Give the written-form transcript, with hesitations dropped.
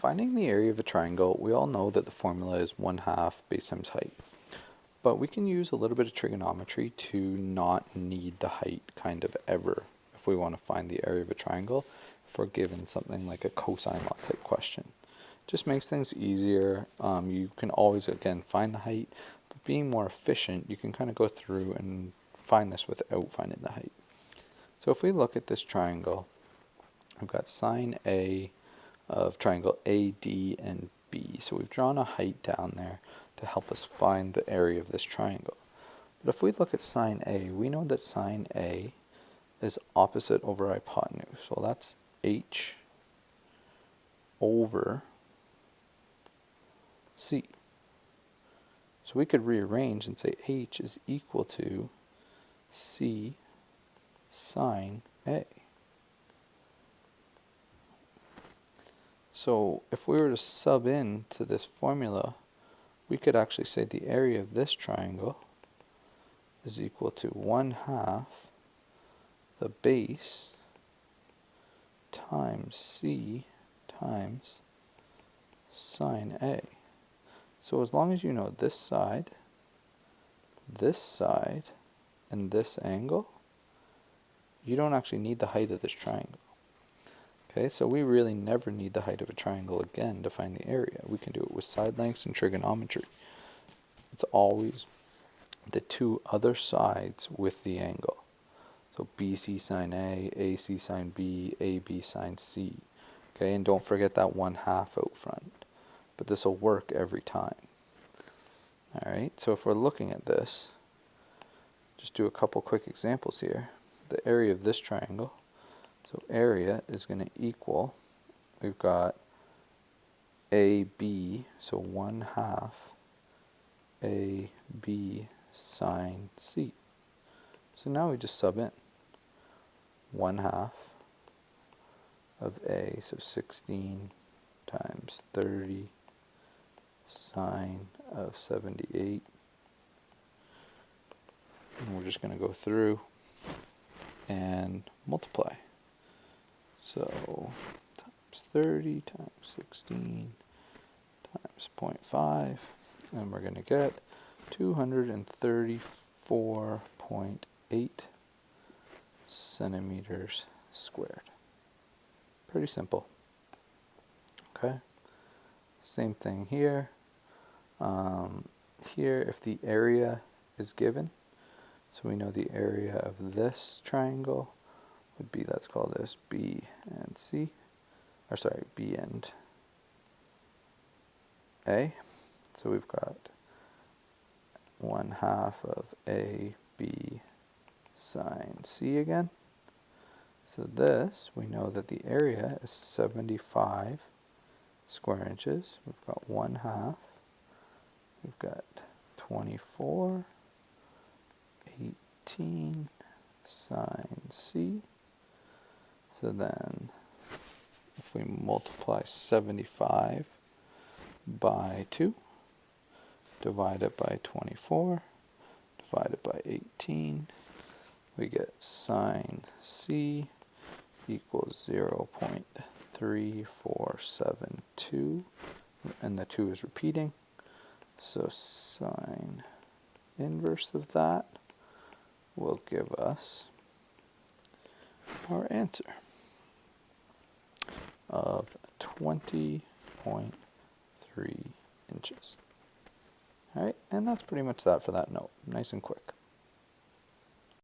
finding the area of a triangle, we all know that the formula is 1/2 base times height. But we can use a little bit of trigonometry to not need the height kind of ever if we want to find the area of a triangle if we're given something like a cosine law type question. Just makes things easier. You can always, again, find the height, but being more efficient, you can kind of go through and find this without finding the height. So if we look at this triangle, I've got sine A of triangle AD and B. So we've drawn a height down there to help us find the area of this triangle. But if we look at sine A, we know that sine A is opposite over hypotenuse. So that's H over C. So we could rearrange and say H is equal to C sine A. So if we were to sub in to this formula, we could actually say the area of this triangle is equal to 1/2 the base times C times sine A. So as long as you know this side, and this angle, you don't actually need the height of this triangle. Okay, so we really never need the height of a triangle again to find the area. We can do it with side lengths and trigonometry. It's always the two other sides with the angle. So BC sine A, AC sine B, AB sine C. Okay, and don't forget that 1/2 out front. But this will work every time. Alright, so if we're looking at this, just do a couple quick examples here. The area of this triangle, so area is going to equal, we've got AB, so 1/2 AB sine C. So now we just sub in 1/2 of A, so 16 times 30 sine of 78. And we're just going to go through and multiply. So times 30 times 16 times 0.5, and we're going to get 234.8 centimeters squared. Pretty simple. Okay. Same thing here. Here, if the area is given, so we know the area of this triangle would be, let's call this B and C, or sorry, B and A. So we've got 1/2 of AB sine C again. So this, we know that the area is 75 square inches. We've got 1/2. We've got 24, 18 sine C. So then, if we multiply 75 by 2, divide it by 24, divide it by 18, we get sine C equals 0.3472, and the 2 is repeating. So sine inverse of that will give us our answer of 20.3 inches. Alright, and that's pretty much that for that note. Nice and quick.